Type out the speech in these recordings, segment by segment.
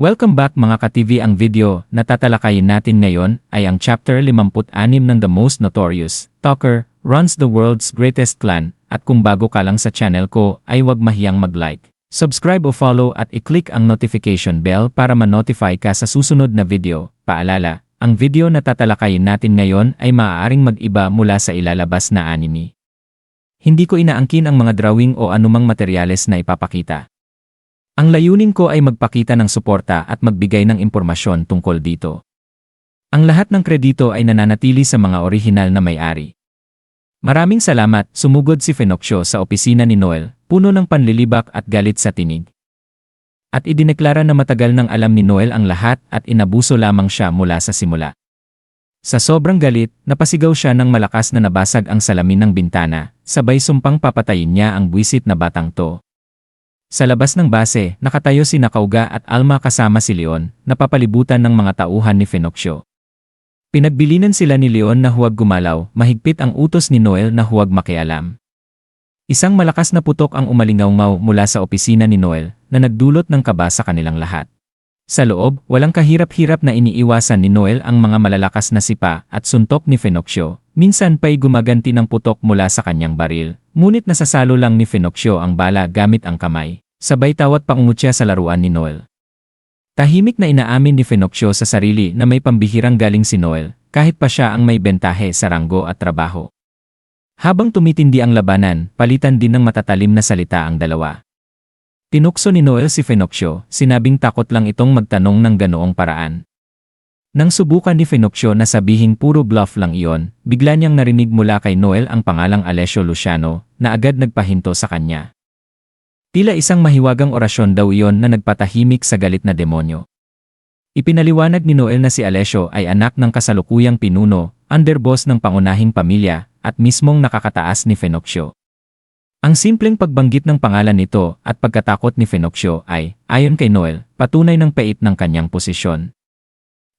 Welcome back mga ka-TV. Ang video na tatalakayin natin ngayon ay ang chapter 56 ng The Most Notorious Talker Runs the World's Greatest Clan, at kung bago ka lang sa channel ko ay huwag mahiyang mag-like, subscribe o follow at i-click ang notification bell para ma-notify ka sa susunod na video. Paalala, ang video na tatalakayin natin ngayon ay maaaring mag-iba mula sa ilalabas na anime. Hindi ko inaangkin ang mga drawing o anumang materyales na ipapakita. Ang layunin ko ay magpakita ng suporta at magbigay ng impormasyon tungkol dito. Ang lahat ng kredito ay nananatili sa mga orihinal na may-ari. Maraming salamat. Sumugod si Fenocchio sa opisina ni Noel, puno ng panlilibak at galit sa tinig. At idineklara na matagal nang alam ni Noel ang lahat at inabuso lamang siya mula sa simula. Sa sobrang galit, napasigaw siya nang malakas na nabasag ang salamin ng bintana, sabay sumpang papatayin niya ang buwisit na batang to. Sa labas ng base, nakatayo si Nakauga at Alma kasama si Leon, napapalibutan ng mga tauhan ni Fenocchio. Pinagbilinan sila ni Leon na huwag gumalaw, mahigpit ang utos ni Noel na huwag makialam. Isang malakas na putok ang umalingaw-ngaw mula sa opisina ni Noel, na nagdulot ng kaba sa kanilang lahat. Sa loob, walang kahirap-hirap na iniiwasan ni Noel ang mga malalakas na sipa at suntok ni Fenocchio. Minsan pa'y gumaganti ng putok mula sa kanyang baril, ngunit nasasalo lang ni Fenocchio ang bala gamit ang kamay. Sabay tawat pangungutya sa laruan ni Noel. Tahimik na inaamin ni Fenocchio sa sarili na may pambihirang galing si Noel, kahit pa siya ang may bentahe sa ranggo at trabaho. Habang tumitindi ang labanan, palitan din ng matatalim na salita ang dalawa. Tinukso ni Noel si Fenocchio, sinabing takot lang itong magtanong ng ganoong paraan. Nang subukan ni Fenocchio na sabihing puro bluff lang iyon, bigla niyang narinig mula kay Noel ang pangalang Alessio Luciano, na agad nagpahinto sa kanya. Tila isang mahiwagang orasyon daw iyon na nagpatahimik sa galit na demonyo. Ipinaliwanag ni Noel na si Alessio ay anak ng kasalukuyang pinuno, underboss ng pangunahing pamilya, at mismong nakakataas ni Fenocchio. Ang simpleng pagbanggit ng pangalan nito at pagkatakot ni Fenocchio ay, ayon kay Noel, patunay ng pait ng kanyang posisyon.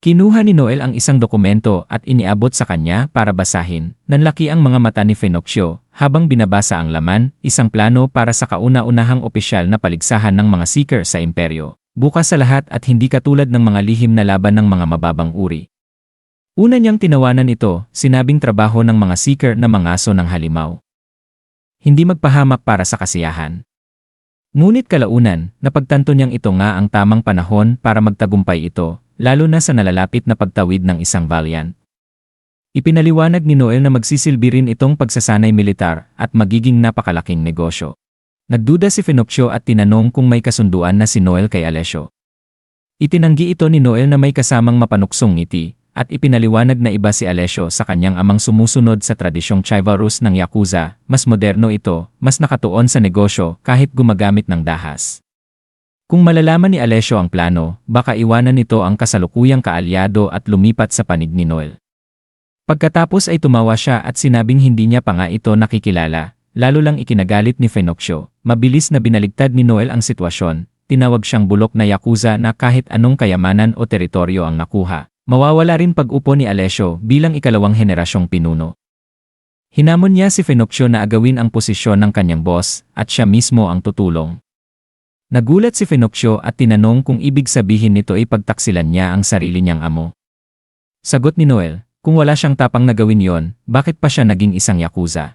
Kinuha ni Noel ang isang dokumento at iniabot sa kanya para basahin. Nanlaki ang mga mata ni Fenocchio habang binabasa ang laman, isang plano para sa kauna-unahang opisyal na paligsahan ng mga seeker sa imperyo. Bukas sa lahat at hindi katulad ng mga lihim na laban ng mga mababang uri. Una niyang tinawanan ito, sinabing trabaho ng mga seeker na mangaso ng halimaw. Hindi magpahamak para sa kasiyahan. Ngunit kalaunan, napagtanto niyang ito nga ang tamang panahon para magtagumpay ito, lalo na sa nalalapit na pagtawid ng isang valiant. Ipinaliwanag ni Noel na magsisilbi rin itong pagsasanay militar at magiging napakalaking negosyo. Nagduda si Fenocchio at tinanong kung may kasunduan na si Noel kay Alessio. Itinanggi ito ni Noel na may kasamang mapanuksong ngiti, at ipinaliwanag na iba si Alessio sa kanyang amang sumusunod sa tradisyong chivalrous ng Yakuza. Mas moderno ito, mas nakatuon sa negosyo kahit gumagamit ng dahas. Kung malalaman ni Alessio ang plano, baka iwanan nito ang kasalukuyang kaalyado at lumipat sa panig ni Noel. Pagkatapos ay tumawa siya at sinabing hindi niya pa nga ito nakikilala, lalo lang ikinagalit ni Fenocchio. Mabilis na binaligtad ni Noel ang sitwasyon, tinawag siyang bulok na Yakuza na kahit anong kayamanan o teritoryo ang nakuha, mawawala rin pag-upo ni Alessio bilang ikalawang henerasyong pinuno. Hinamon niya si Fenocchio na agawin ang posisyon ng kanyang boss at siya mismo ang tutulong. Nagulat si Fenocchio at tinanong kung ibig sabihin nito ay pagtaksilan niya ang sarili niyang amo. Sagot ni Noel, kung wala siyang tapang na gawin yon, bakit pa siya naging isang Yakuza?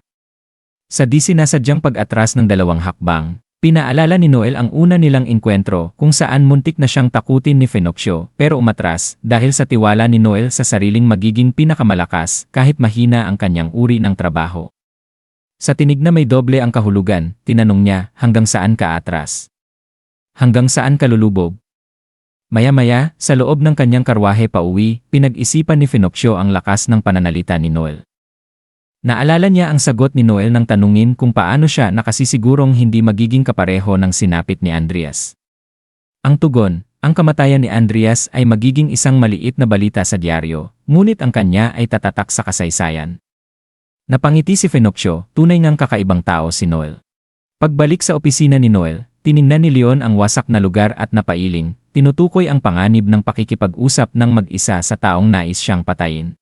Sa di sinasadyang pag-atras ng dalawang hakbang, pinaalala ni Noel ang una nilang enkwentro kung saan muntik na siyang takutin ni Fenocchio pero umatras dahil sa tiwala ni Noel sa sariling magiging pinakamalakas kahit mahina ang kanyang uri ng trabaho. Sa tinig na may doble ang kahulugan, tinanong niya, hanggang saan ka atras? Hanggang saan ka lulubog? Maya-maya, sa loob ng kanyang karwahe pauwi, pinag-isipan ni Fenocchio ang lakas ng pananalita ni Noel. Naalala niya ang sagot ni Noel nang tanungin kung paano siya nakasisigurong hindi magiging kapareho ng sinapit ni Andreas. Ang tugon, ang kamatayan ni Andreas ay magiging isang maliit na balita sa dyaryo, ngunit ang kanya ay tatatak sa kasaysayan. Napangiti si Fenocchio, tunay ngang kakaibang tao si Noel. Pagbalik sa opisina ni Noel, tiningnan ni Leon ang wasak na lugar at napailing, tinutukoy ang panganib ng pakikipag-usap ng mag-isa sa taong nais siyang patayin.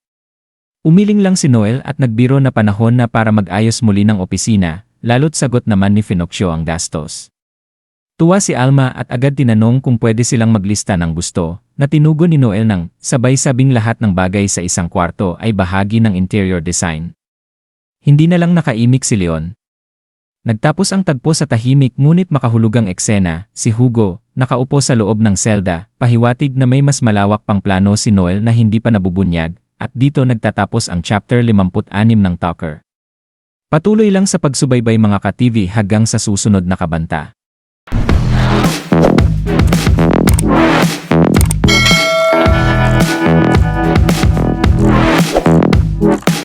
Umiling lang si Noel at nagbiro na panahon na para mag-ayos muli ng opisina, lalo't sagot naman ni Fenocchio ang gastos. Tuwa si Alma at agad tinanong kung pwede silang maglista ng gusto, na tinugon ni Noel ng sabay-sabing lahat ng bagay sa isang kwarto ay bahagi ng interior design. Hindi na lang nakaimik si Leon. Nagtapos ang tagpo sa tahimik ngunit makahulugang eksena, si Hugo, nakaupo sa loob ng selda, pahiwatig na may mas malawak pang plano si Noel na hindi pa nabubunyag, at dito nagtatapos ang chapter 56 ng Talker. Patuloy lang sa pagsubaybay mga ka-TV hanggang sa susunod na kabanta.